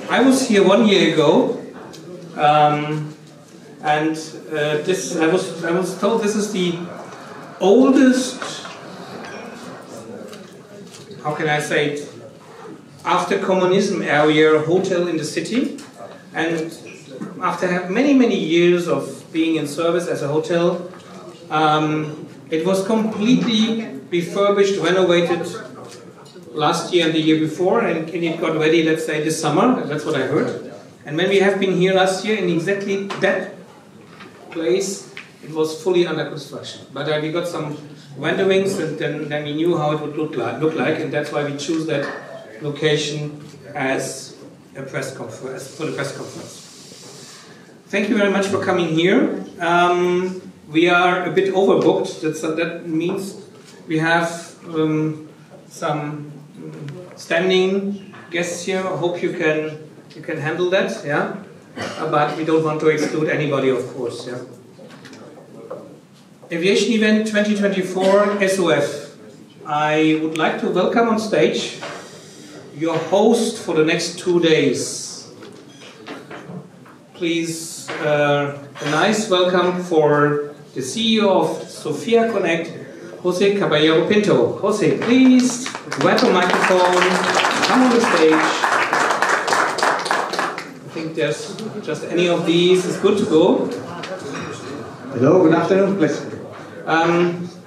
I was here 1 year ago, and I was told this is the oldest, how can I say it, after communism area hotel in the city, and after many years of being in service as a hotel, it was completely refurbished, renovated last year and the year before, and it got ready, let's say, this summer. That's what I heard. And when we have been here last year in exactly that place, it was fully under construction. But we got some renderings, and then we knew how it would look like, and that's why we choose that location as a press conference, for the press conference. Thank you very much for coming here. We are a bit overbooked. That means we have some standing guests here. I hope you can handle that, yeah. But we don't want to exclude anybody, of course, yeah. Aviation-Event 2024 SOF. I would like to welcome on stage your host for the next 2 days. Please, a nice welcome for the CEO of Sofia Connect, Jose Caballero Pinto. Jose, please grab a microphone, come on the stage. I think there's just any of these is good to go. Hello, good afternoon, please.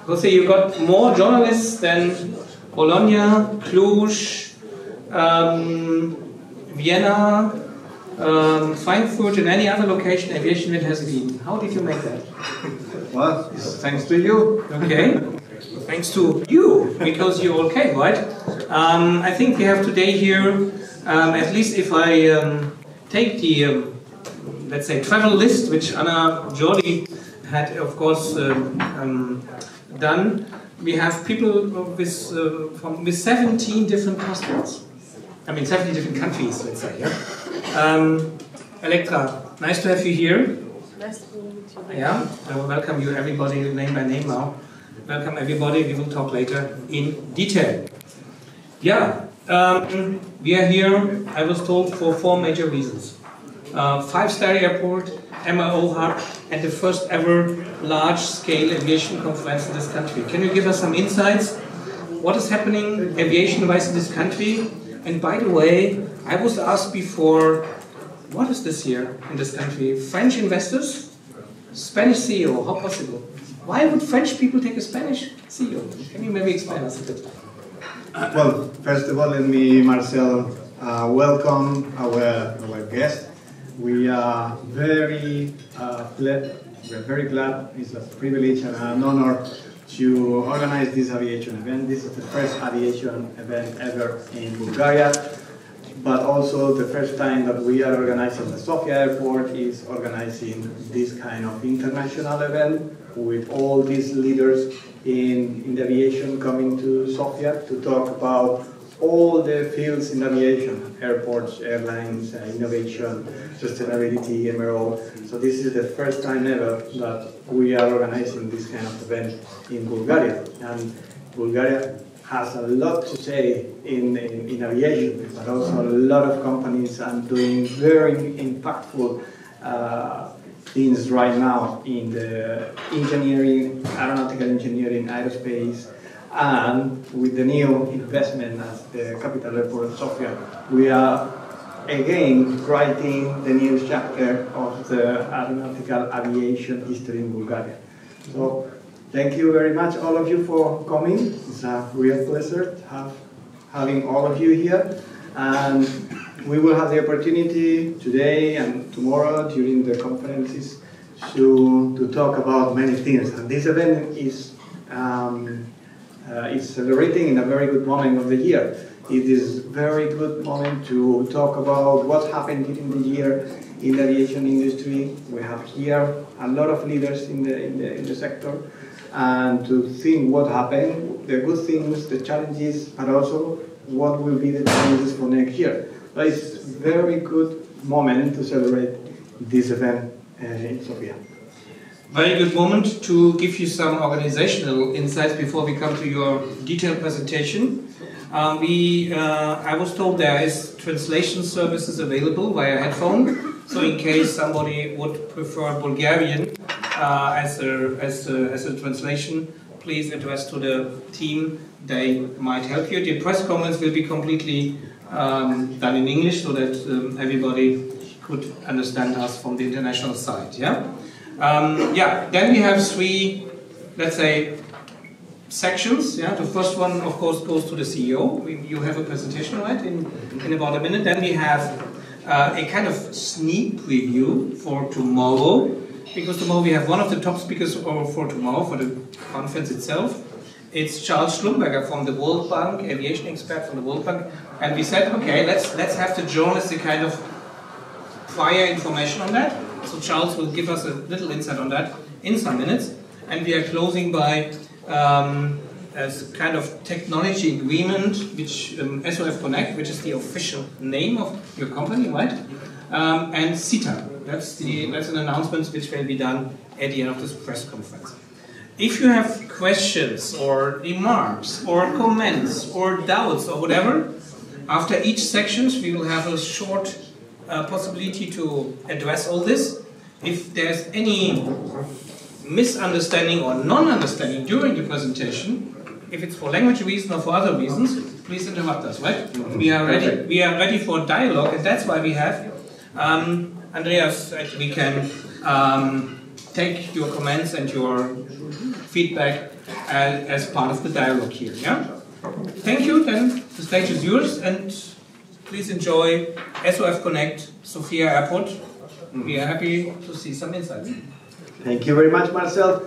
Jose, you got more journalists than Bologna, Cluj, Vienna, Frankfurt, and any other location Aviation-Event has been. How did you make that? Well, it's thanks to you. Okay. Thanks to you, because you all came, right? I think we have today here, at least if I take the, let's say, travel list, which Anna Jordi had, of course, done, we have people with 17 different passports. I mean, 17 different countries, let's say, yeah? Electra, nice to have you here. Nice to meet you. Yeah, I will welcome you, everybody, name by name now. Welcome everybody, we will talk later in detail. Yeah, we are here, I was told, for 4 major reasons. 5-star airport, MRO hub, and the first ever large-scale aviation conference in this country. Can you give us some insights? What is happening aviation-wise in this country? And by the way, I was asked before, what is this here in this country? French investors? Spanish CEO, how possible? Why would French people take a Spanish CEO? Can you maybe explain us a bit? Well, first of all, let me, Marcel, welcome our guest. We are very glad. It's a privilege and an honor to organize this aviation event. This is the first aviation event ever in Bulgaria, but also the first time that we are organizing the Sofia Airport is organizing this kind of international event with all these leaders in the aviation coming to Sofia to talk about all the fields in aviation, airports, airlines, innovation, sustainability, MRO. So this is the first time ever that we are organizing this kind of event in Bulgaria. And Bulgaria has a lot to say in aviation, but also a lot of companies are doing very impactful things right now in the engineering, aeronautical engineering, aerospace, and with the new investment as the capital airport of Sofia, we are again writing the new chapter of the aeronautical aviation history in Bulgaria. So thank you very much, all of you, for coming. It's a real pleasure having all of you here. And we will have the opportunity today and tomorrow during the conferences to talk about many things. And this event is celebrating in a very good moment of the year. It is a very good moment to talk about what happened during the year in the aviation industry. We have here a lot of leaders in the sector, and to think what happened, the good things, the challenges, and also what will be the challenges for next year. But it's a very good moment to celebrate this event in Sofia. Very good moment to give you some organizational insights before we come to your detailed presentation. I was told there is translation services available via headphone. So in case somebody would prefer Bulgarian as a translation, please address to the team. They might help you. The press conference will be completely done in English so that everybody could understand us from the international side. Yeah. Then we have three, let's say, sections. Yeah. The first one, of course, goes to the CEO. You have a presentation, right? In about a minute. Then we have a kind of sneak preview for tomorrow, because tomorrow we have one of the top speakers for tomorrow for the conference itself. It's Charles Schlumberger from the World Bank, aviation expert from the World Bank, and we said, okay, let's have the journalists a kind of prior information on that. So Charles will give us a little insight on that in some minutes, and we are closing by as kind of technology agreement, which SOF Connect, which is the official name of your company, right? And CETA. That's an announcement which will be done at the end of this press conference. If you have questions or remarks or comments or doubts or whatever, after each section we will have a short possibility to address all this. If there's any misunderstanding or non-understanding during the presentation, if it's for language reasons or for other reasons, please interrupt us, right? We are ready for dialogue, and that's why we have Andreas, we can take your comments and your feedback as part of the dialogue here. Yeah? Thank you, then the stage is yours, and please enjoy SOF Connect, Sofia Airport. We are happy to see some insights. Thank you very much, Marcel.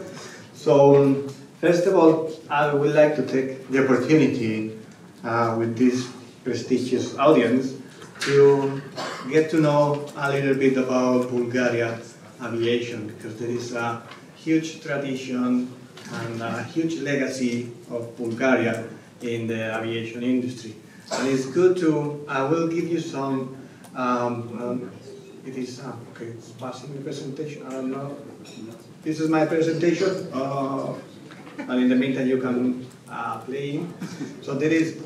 So, first of all, I would like to take the opportunity with this prestigious audience to get to know a little bit about Bulgaria aviation, because there is a huge tradition and a huge legacy of Bulgaria in the aviation industry. And it's good to, I will give you some, it is, okay, it's passing the presentation, I don't know. This is my presentation, and in the meantime you can play. So there is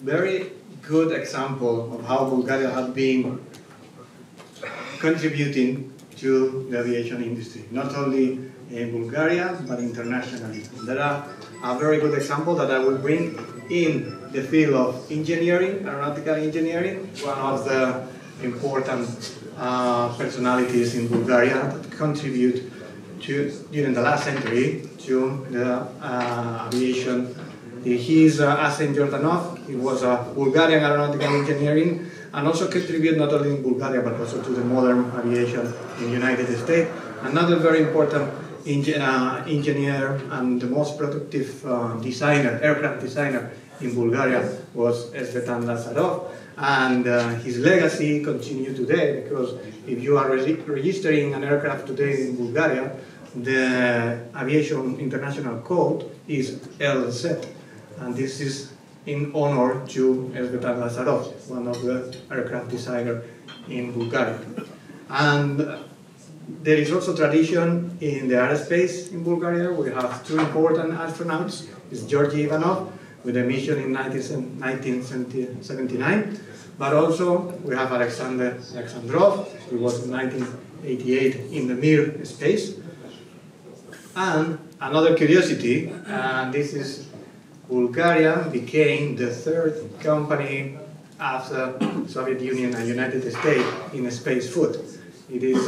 very good example of how Bulgaria has been contributing to the aviation industry, not only in Bulgaria, but internationally. There are a very good example that I will bring in the field of engineering, aeronautical engineering, one of the important personalities in Bulgaria that contribute to, during the last century, to the aviation. He is Asen Jordanov. He was a Bulgarian aeronautical engineering, and also contribute not only in Bulgaria but also to the modern aviation in the United States. Another very important engineer and the most productive designer, aircraft designer in Bulgaria was Svetan Lazarov, and his legacy continues today, because if you are registering an aircraft today in Bulgaria, the Aviation International Code is LZ, and this is in honor to Svetan Lazarov, one of the aircraft designers in Bulgaria. And there is also tradition in the aerospace in Bulgaria. We have two important astronauts. It's Georgy Ivanov with a mission in 1979, but also we have Alexander Alexandrov, who was in 1988 in the Mir space. And another curiosity, and this is Bulgaria became the third company after Soviet Union and United States in space food. It is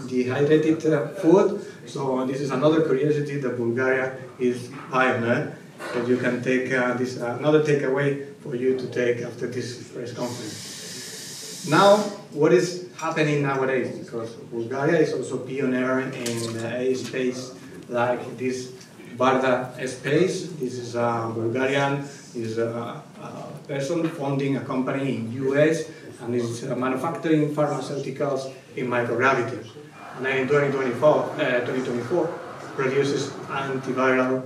dehydrated food, so this is another curiosity that Bulgaria is pioneer, that you can take this another takeaway for you to take after this press conference. Now, what is happening nowadays? Because Bulgaria is also pioneer in a space like this Burndam space. This is a Bulgarian, is a person founding a company in US and is manufacturing pharmaceuticals in microgravity. And then in 2024 produces antiviral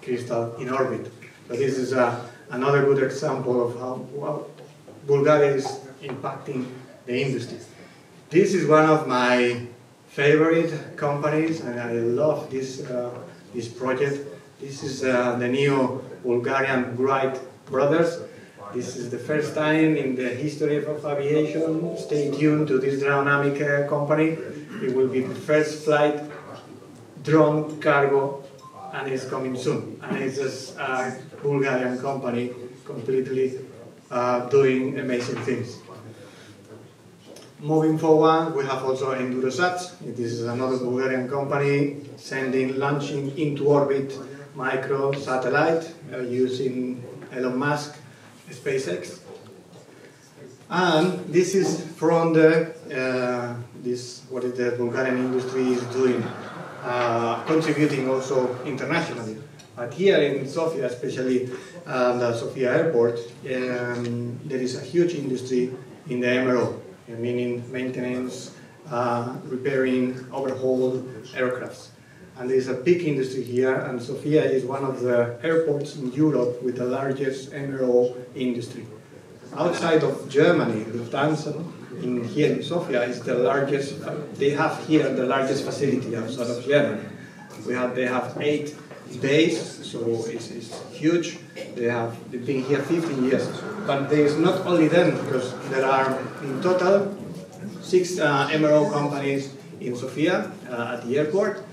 crystal in orbit. So this is another good example of how Bulgaria is impacting the industry. This is one of my favorite companies, and I love this this project. This is the new Bulgarian Wright brothers. This is the first time in the history of aviation. Stay tuned to this dynamic company. It will be the first flight drone cargo, and it's coming soon. And it's just a Bulgarian company completely doing amazing things. Moving forward, we have also Endurosat. This is another Bulgarian company launching into orbit micro satellite using Elon Musk, SpaceX. And this is from what the Bulgarian industry is doing, contributing also internationally. But here in Sofia, especially the Sofia airport, there is a huge industry in the MRO, meaning maintenance, repairing, overhaul aircrafts. And there is a big industry here, and Sofia is one of the airports in Europe with the largest MRO industry. Outside of Germany, Lufthansa, here in Sofia is the largest, they have here the largest facility outside of Germany. They have 8 bays, so it's huge. They've been here 15 years. But there is not only them, because there are in total 6 MRO companies in Sofia at the airport.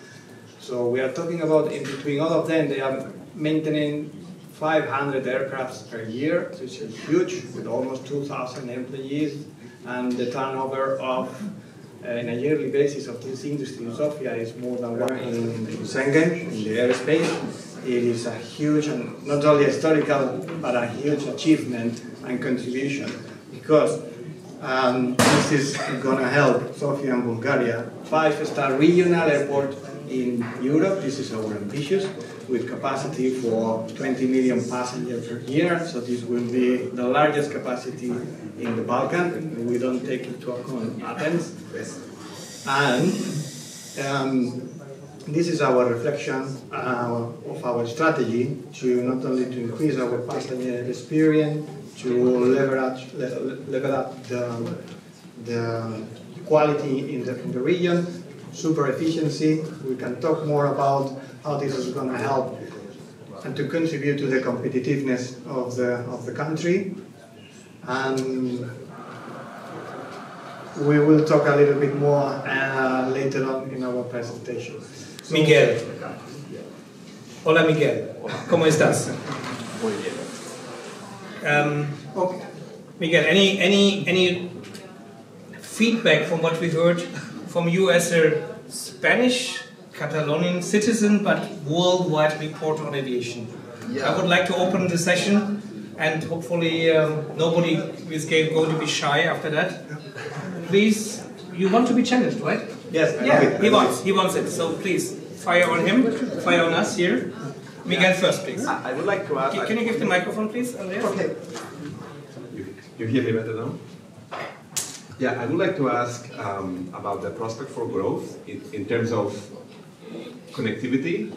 So we are talking about, in between all of them, they are maintaining 500 aircrafts per year, so it's huge, with almost 2,000 employees, and the turnover of, in a yearly basis of this industry in Sofia is more than one in Schengen, in the airspace. It is a huge, and not only historical, but a huge achievement and contribution, because this is going to help Sofia and Bulgaria 5-star regional airport in Europe. This is our ambitious, with capacity for 20 million passengers per year. So this will be the largest capacity in the Balkan. We don't take into account Athens. And this is our reflection of our strategy to not only to increase our passenger experience, to level up the quality in the region, super efficiency. We can talk more about how this is going to help and to contribute to the competitiveness of the country. And we will talk a little bit more later on in our presentation. So, Miguel. Hola Miguel. ¿Cómo estás? Muy bien. Miguel, any feedback from what we heard from you as a Spanish Catalonian citizen, but worldwide reporter on aviation? Yeah. I would like to open the session, and hopefully nobody is going to be shy after that. Please, you want to be challenged, right? yes, Yeah, he wants it. So please, fire on him, fire on us here. Miguel first, please. I would like to ask... Can you give the microphone, please, Andreas? Okay. You hear me better now? Yeah, I would like to ask about the prospect for growth in terms of connectivity,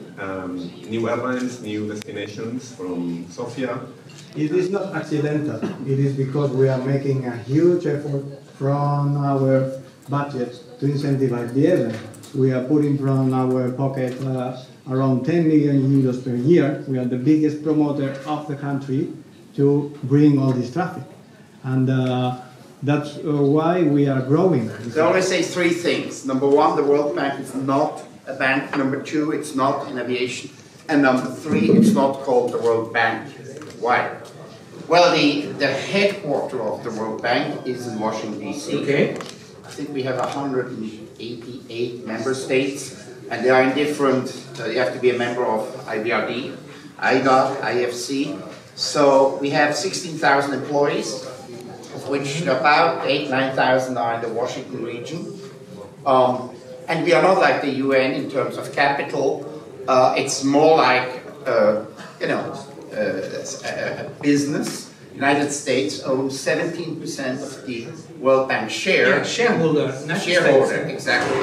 new airlines, new destinations from Sofia. it is not accidental. It is because we are making a huge effort from our budget to incentivize the airline. We are putting from our pocket around 10 million euros per year. We are the biggest promoter of the country to bring all this traffic. And that's why we are growing. They always say 3 things. Number 1, the World Bank is not a bank. Number 2, it's not in aviation. And number 3, it's not called the World Bank. Why? Well, the headquarters of the World Bank is in Washington, D.C. Okay. I think we have 188 member states, and they are in different, you have to be a member of IBRD, IGA, IFC. So we have 16,000 employees, of which about 9,000 are in the Washington region. And we are not like the UN in terms of capital. It's more like, a business. United States owns 17% of the World Bank share. Yeah, shareholder. Shareholder, exactly.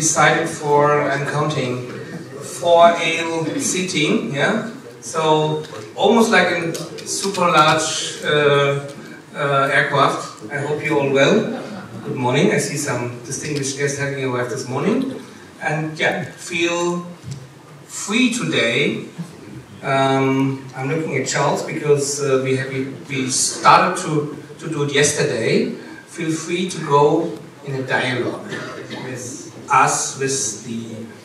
decided for, I'm counting, 4 seating, yeah? So almost like a super large aircraft. I hope you're all well. Good morning. I see some distinguished guests having arrived this morning. And yeah, feel free today. I'm looking at Charles because we started to do it yesterday. Feel free to go in a dialogue with us, with the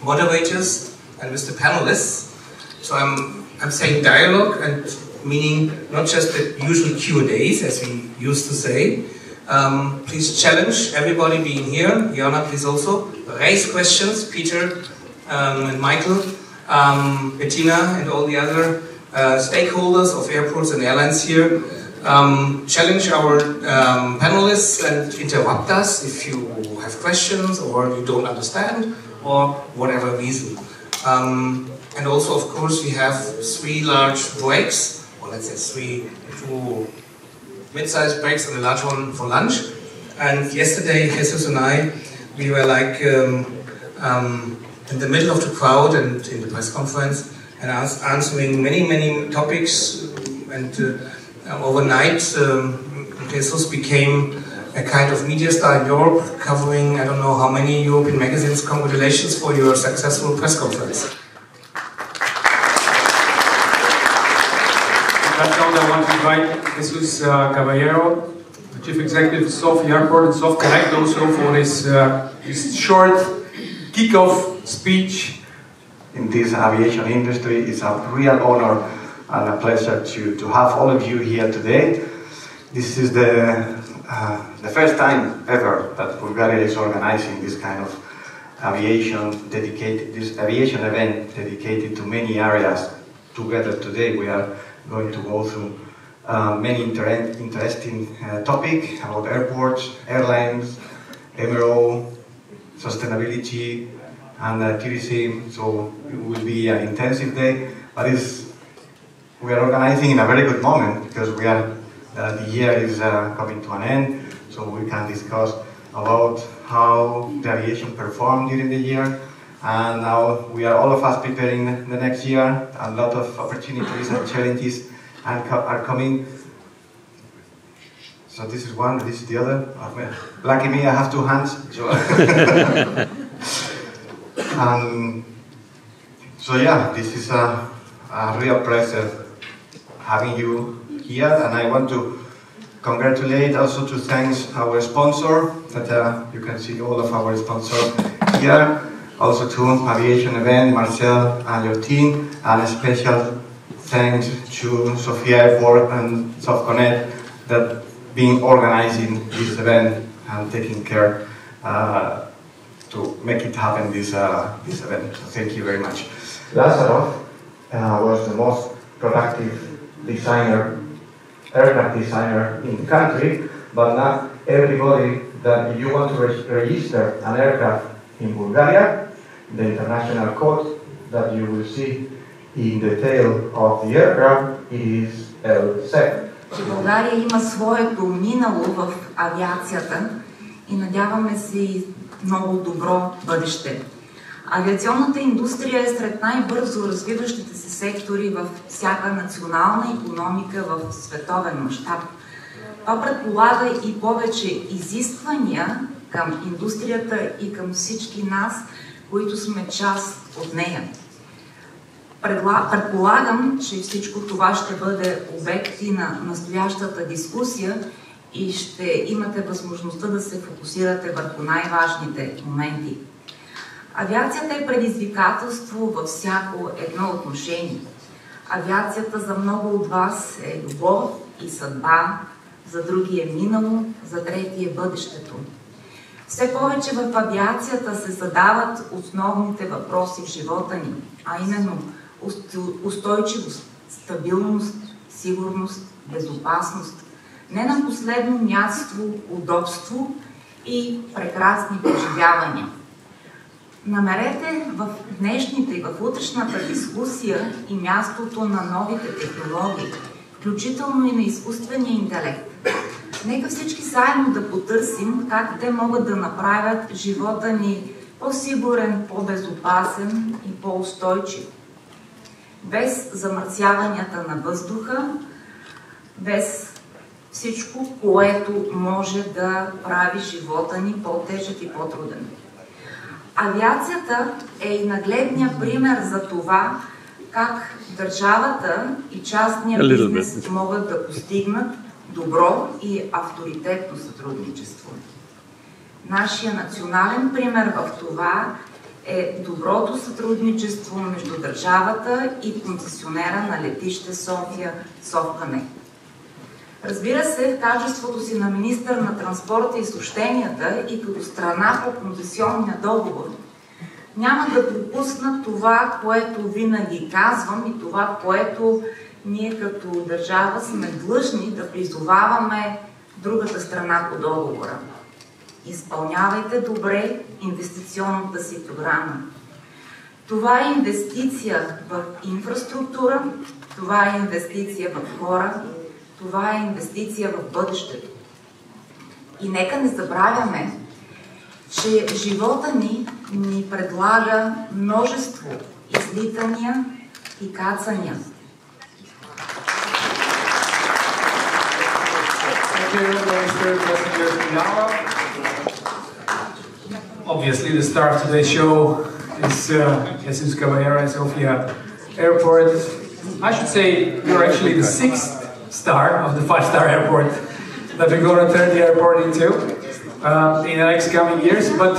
moderators and with the panelists. So I'm saying dialogue, and meaning not just the usual Q&As as we used to say. Please challenge everybody being here. Jana, please also raise questions. Peter and Michael, Bettina and all the other stakeholders of airports and airlines here. Challenge our panelists and interrupt us if you have questions or you don't understand or whatever reason. And also, of course, we have 3 large breaks, or let's say 2 mid-sized breaks and a large one for lunch. And yesterday, Jesus and I, we were like in the middle of the crowd and in the press conference and answering many topics. And overnight, Jesus became a kind of media star in Europe, covering I don't know how many European magazines. Congratulations for your successful press conference. I want to invite Jesus Caballero, the Chief Executive of Sofia Airport and Soft Connect, also for this short kick-off speech. In this aviation industry, it's a real honor and a pleasure to have all of you here today. This is the first time ever that Bulgaria is organizing this kind of aviation event dedicated to many areas. Together today we are going to go through many interesting topics about airports, airlines, MRO, sustainability and tourism. So it will be an intensive day, but we are organizing in a very good moment because the year is coming to an end, so we can discuss about how the aviation performed during the year. And now we are all of us preparing the next year. A lot of opportunities and challenges are coming. So this is one, this is the other. Lucky me, I have 2 hands. So yeah, this is a real pleasure having you here, and I want to congratulate, also to thank our sponsor, that you can see all of our sponsors here. Also to Aviation-Event, Marcel and your team, and a special thanks to Sofia Airport and Soft Connect that being organizing this event and taking care to make it happen, this event. So thank you very much. Lazarov was the most productive aircraft designer in the country, but not everybody that if you want to register an aircraft in Bulgaria, the international code that you will see in the tail of the aircraft is L7. България има своето минало в авиацията и надяваме се много добро бъдеще. Авиационната индустрия е сред най-бързо развиващите се сектори във всяка национална икономика в световен мащаб. Това предполага и повече изисквания към индустрията и към всички нас, които сме част от нея. Предполагам, че всичко това ще бъде обект и на настоящата дискусия и ще имате възможността да се фокусирате върху най-важните моменти. Авиацията е предизвикателство във всяко едно отношение. Авиацията за много от вас е любов и съдба, за други е минало, за трети е бъдещето. Все повече в авиацията се задават основните въпроси в живота ни, а именно устойчивост, стабилност, сигурност, безопасност, не на последно място удобство и прекрасни преживявания. Намерете в днешните и в утрешната дискусия и мястото на новите технологии, включително и на изкуствения интелект. Нека всички заедно да потърсим как те могат да направят живота ни по-сигурен, по-безопасен и по-устойчив, без замърсяванията на въздуха, без всичко, което може да прави живота ни по-тежък и по-труден. Авиацията е и нагледният пример за това, как държавата и частния бизнес могат да постигнат добро и авторитетно сътрудничество. Нашия национален пример в това е доброто сътрудничество между държавата и концесионера на летище София Совкане. Разбира се, в качеството си на министър на транспорта и съобщенията и като страна по концесионния договор, няма да пропусна това, което винаги казвам и това, което ние като държава сме длъжни да призоваваме другата страна по договора. Изпълнявайте добре инвестиционната си програма. Това е инвестиция в инфраструктура, това е инвестиция в хора, това е инвестиция в бъдещето. И нека не забравяме, че живота ни предлага множество излитания и кацания. Obviously, the star of today's show is Jesus Caballero at Sofia Airport. I should say you're actually the 6th star of the 5-star airport that we're going to turn the airport into in the next coming years. But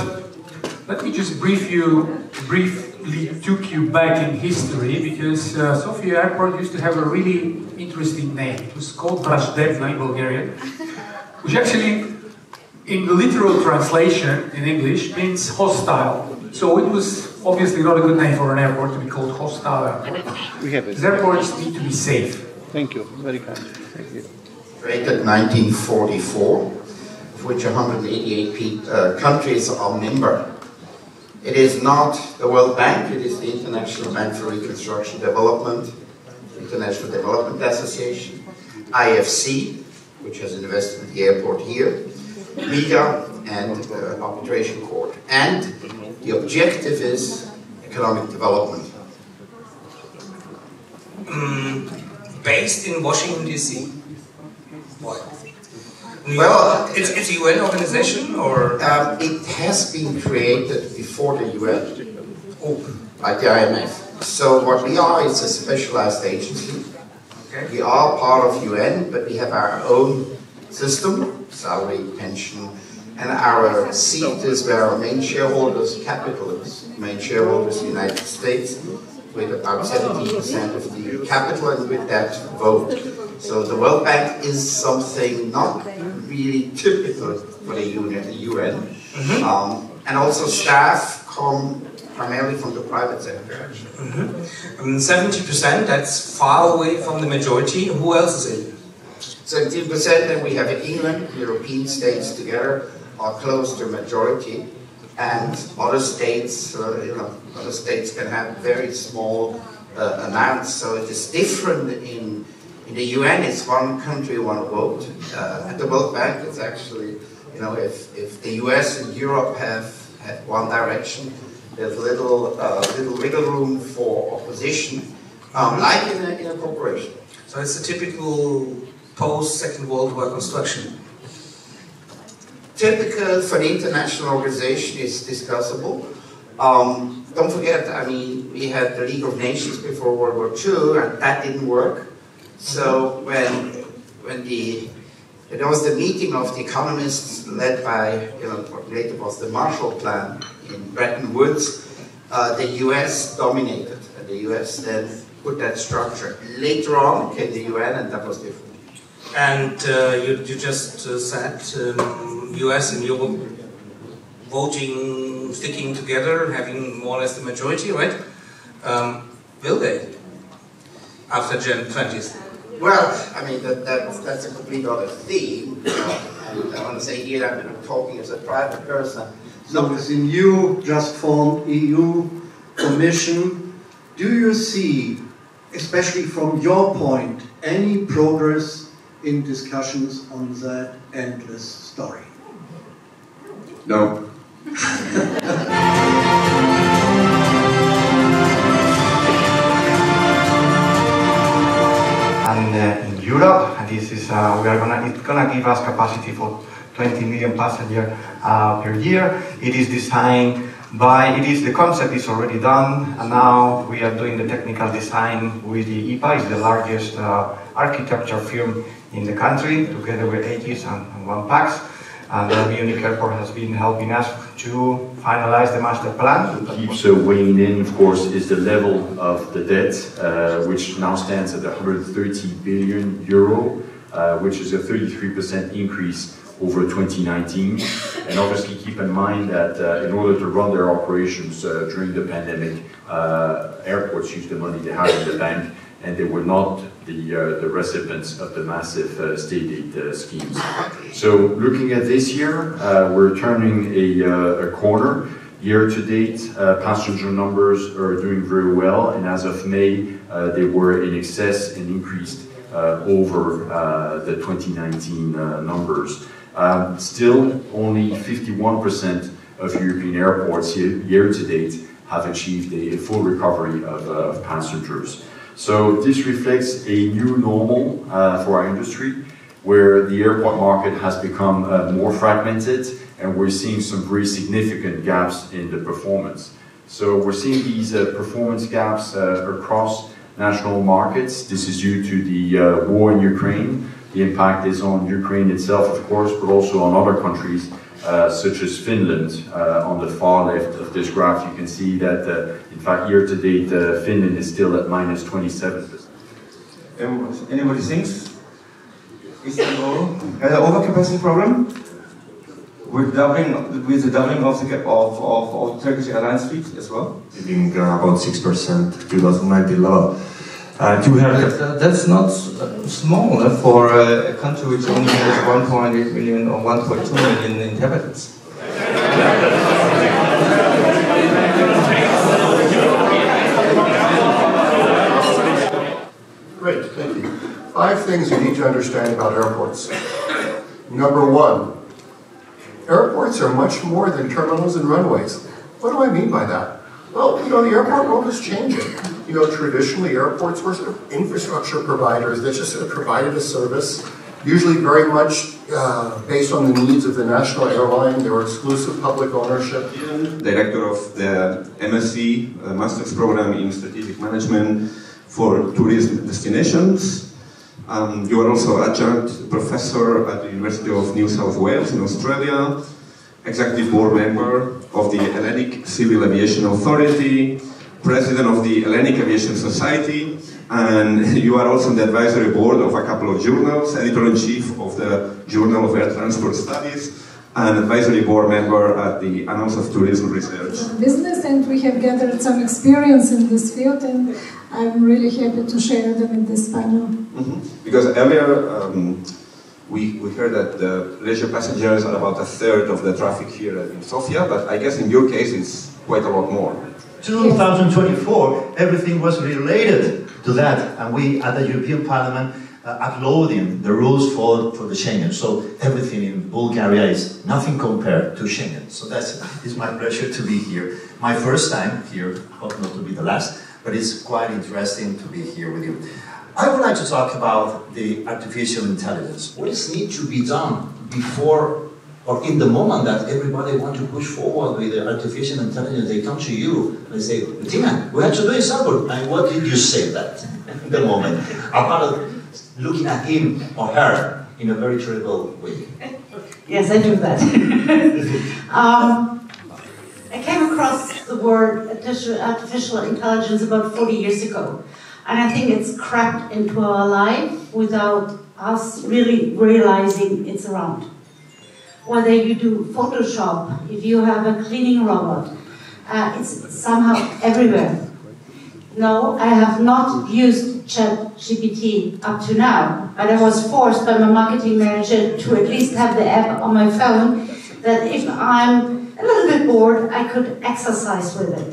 let me just briefly took you back in history, because Sofia Airport used to have a really interesting name. It was called Vraždebna in Bulgarian, which actually, in the literal translation in English, means hostile. So it was obviously not a good name for an airport to be called hostile airport. Because airports need to be safe. Thank you. Very kind. Thank you. Created 1944, of which 188 countries are member. It is not the World Bank, it is the International Bank for Reconstruction Development, International Development Association, IFC, which has invested in the airport here, MIGA, and Arbitration Court. And the objective is economic development. Based in Washington, D.C. Why? Well, it's a UN organization, or? It has been created before the UN, by the IMF. So what we are is a specialized agency. Okay. We are part of UN, but we have our own system, salary, pension, and our seat is where our main shareholders' capital is. Main shareholders, the United States, with about 70% of the capital, and with that vote. So the World Bank is something not really typical for the UN. And also staff come primarily from the private sector, actually. 70%, that's far away from the majority. Who else is in? 17%, and we have in England, European states together are close to majority, and other states, other states can have very small amounts. So it is different in the UN. It's one country, one vote. At the World Bank, it's actually, if the US and Europe have one direction, there's little wiggle room for opposition, like in a corporation. So it's a typical post-Second World War construction. Typical for the international organization is discussable. Don't forget, I mean, we had the League of Nations before World War II, and that didn't work. So when there was the meeting of the economists led by, what later was the Marshall Plan in Bretton Woods, the US dominated, and the US then put that structure. Later on came the UN, and that was different. And you just said US and Europe voting, sticking together, having more or less the majority, right? Will they? After Gen 20s? Well, I mean, that's a complete other theme. And I want to say here that I'm talking as a private person. So with the new, just formed EU Commission, do you see, especially from your point, any progress in discussions on that endless story? No. Europe. And this is it's gonna give us capacity for 20 million passengers per year. It is designed by, the concept is already done, and now we are doing the technical design with the IPA, it's the largest architecture firm in the country, together with Aegis and OnePax. And Munich Airport has been helping us to finalize the master plan. What keeps weighing in, of course, is the level of the debt, which now stands at 130 billion euro, which is a 33% increase over 2019. And obviously keep in mind that in order to run their operations during the pandemic, airports used the money they had in the bank, and they were not the recipients of the massive state aid schemes. So looking at this year, we're turning a corner. Year to date, passenger numbers are doing very well, and as of May, they were in excess and increased over the 2019 numbers. Still, only 51% of European airports year to date have achieved a full recovery of passengers. So this reflects a new normal for our industry, where the airport market has become more fragmented, and we're seeing some very significant gaps in the performance. So we're seeing these performance gaps across national markets. This is due to the war in Ukraine. The impact is on Ukraine itself, of course, but also on other countries, such as Finland. On the far left of this graph, you can see that, in fact, year-to-date, Finland is still at -27%. Anybody thinks Istanbul had an overcapacity problem with the doubling of the Turkish Airlines fleet as well? Being about 6% 2019 level. That's not small for a country which only has 1.8 million or 1.2 million inhabitants. Great, thank you. 5 things you need to understand about airports. Number 1, airports are much more than terminals and runways. What do I mean by that? Well, you know, the airport world is changing. You know, traditionally airports were sort of infrastructure providers that just sort of provided a service, usually very much based on the needs of the national airline. They were exclusive public ownership. Director of the MSc, Master's Program in Strategic Management for Tourism Destinations. You are also adjunct professor at the University of New South Wales in Australia, executive board member of the Hellenic Civil Aviation Authority, president of the Hellenic Aviation Society, and you are also on the advisory board of a couple of journals, editor-in-chief of the Journal of Air Transport Studies, and advisory board member at the Annals of Tourism Research. Business, and we have gathered some experience in this field, and I'm really happy to share them in this panel. Because earlier we heard that the leisure passengers are about 1/3 of the traffic here in Sofia, but I guess in your case it's quite a lot more. 2024, everything was related to that, and we at the European Parliament uploading the rules for the Schengen. So everything in Bulgaria is nothing compared to Schengen. So it's my pleasure to be here. My first time here, hope not to be the last, but it's quite interesting to be here with you. I would like to talk about the artificial intelligence. What is need to be done before or in the moment that everybody want to push forward with the artificial intelligence? They come to you and they say, Tina, we have to do something. And what did you say that in the moment? Apart of looking at him or her in a very terrible way. Yes, I do that. I came across the word artificial intelligence about 40 years ago. And I think it's crept into our life without us really realizing it's around. Whether you do Photoshop, if you have a cleaning robot, it's somehow everywhere. No, I have not used ChatGPT up to now, but I was forced by my marketing manager to at least have the app on my phone, that if I'm a little bit bored, I could exercise with it.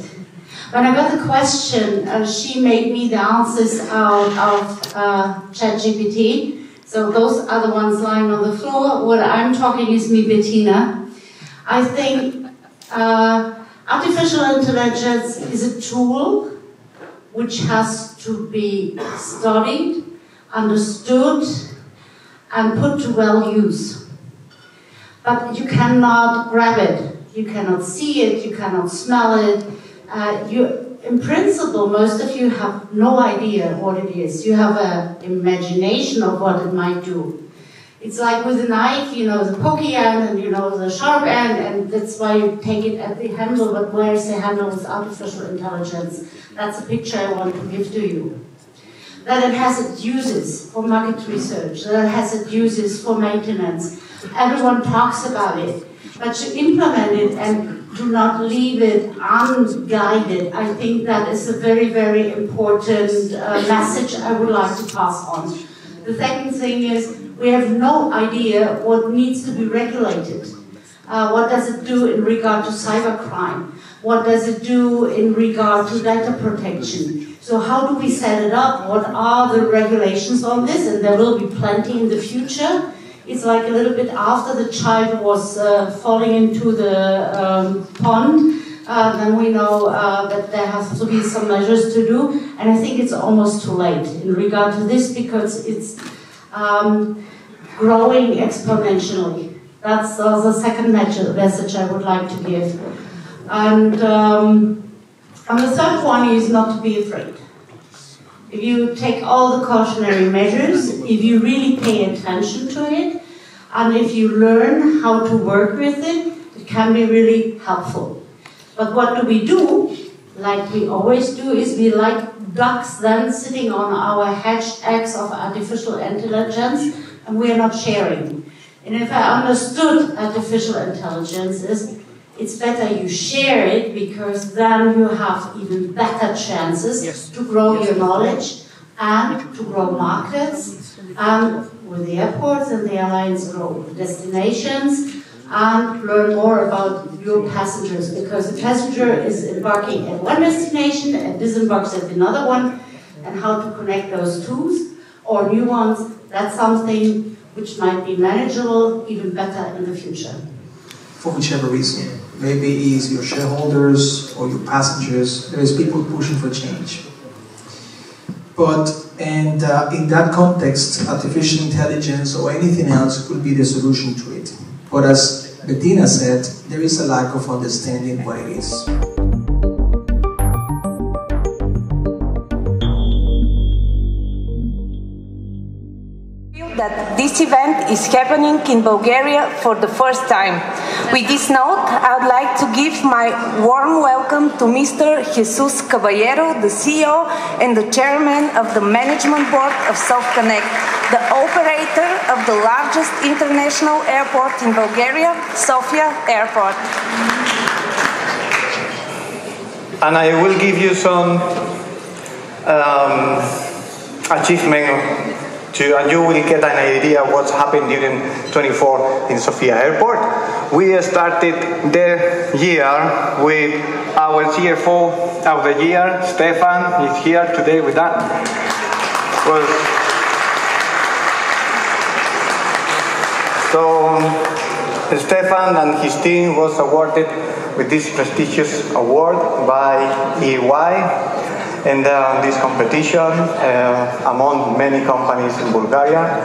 When I got the question, she made me the answers out of ChatGPT. So those are the ones lying on the floor. What I'm talking is me, Bettina. I think artificial intelligence is a tool which has to be studied. understood, and put to well use. But you cannot grab it, you cannot see it, you cannot smell it. In principle, most of you have no idea what it is. You have an imagination of what it might do. It's like with a knife, you know the pokey end and you know the sharp end, and that's why you take it at the handle, but where is the handle with artificial intelligence? That's a picture I want to give to you. That it has its uses for market research, that it has its uses for maintenance. Everyone talks about it, but to implement it and do not leave it unguided, I think that is a very, very important message I would like to pass on. The second thing is, we have no idea what needs to be regulated. What does it do in regard to cybercrime? What does it do in regard to data protection? So how do we set it up? What are the regulations on this? And there will be plenty in the future. It's like a little bit after the child was falling into the pond, then we know that there has to be some measures to do. And I think it's almost too late in regard to this because it's growing exponentially. That's the second message I would like to give. And the third one is not to be afraid. If you take all the cautionary measures, if you really pay attention to it, and if you learn how to work with it, it can be really helpful. But what do we do? Like we always do, is we like ducks then sitting on our hatched eggs of artificial intelligence, and we are not sharing. And if I understood artificial intelligence is, it's better you share it because then you have even better chances to grow your knowledge and to grow markets, and with the airports and the airlines grow destinations and learn more about your passengers, because the passenger is embarking at one destination and disembarks at another one, and how to connect those two or new ones, that's something which might be manageable even better in the future. For whichever reason, maybe it's your shareholders or your passengers, there is people pushing for change. But in that context, artificial intelligence or anything else could be the solution to it. But as Bettina said, there is a lack of understanding what it is. That this event is happening in Bulgaria for the first time. With this note, I would like to give my warm welcome to Mr. Jesus Caballero, the CEO and the Chairman of the Management Board of SoftConnect, the operator of the largest international airport in Bulgaria, Sofia Airport. And I will give you some achievement and you will get an idea of what's happened during 24 in Sofia Airport. We started the year with our CFO of the year, Stefan, is here today with us. So Stefan and his team was awarded with this prestigious award by EY. In this competition among many companies in Bulgaria.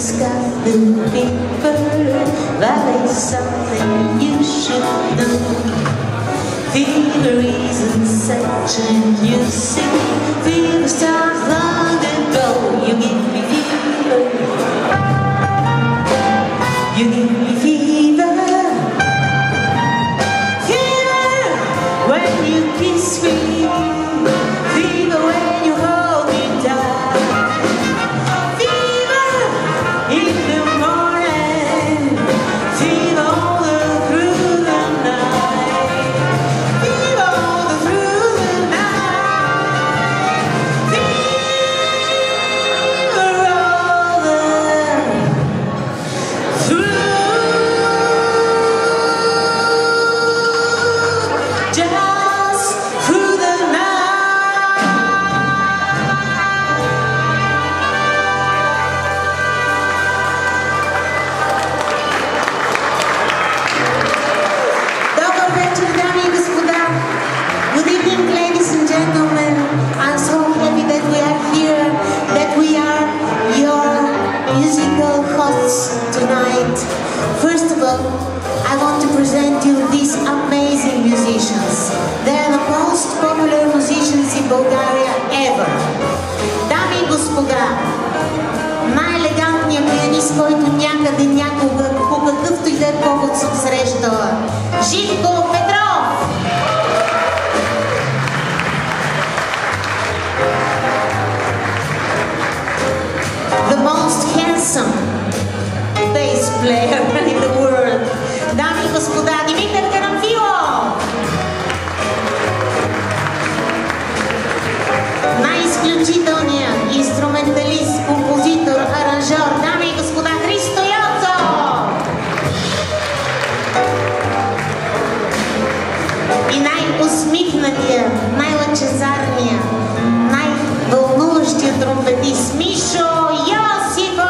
who's got the fever? That is something you should know. Fever isn't such a new thing. Fever starts long ago. You give me fever. You give me fever. Fever when you kiss me. Fever when you hold me tight. Fever in the morning. Fever all through the night. Fever all through the night. Fever all through. Just through the Добър вечер, дами и господа. Good evening, ladies and gentlemen. I'm so happy that we are here, that we are your musical hosts tonight. First of all, I want to present you these amazing musicians. They are the most popular musicians in Bulgaria ever. Дами и господа, най-елегантният пианист, който някъде, някога, по какъвто и да е повод съм срещала. Живко Петров! The most handsome bass player in the world. Дами и господа, Димитър Карамфилов! Най-изключителният инструменталист, композитор, аранжор, дами и господа, Христо Йоцов! И най-усмихнатия, най-лъчезарния, най-вълнуващия тромпетист Мишо Йосифов!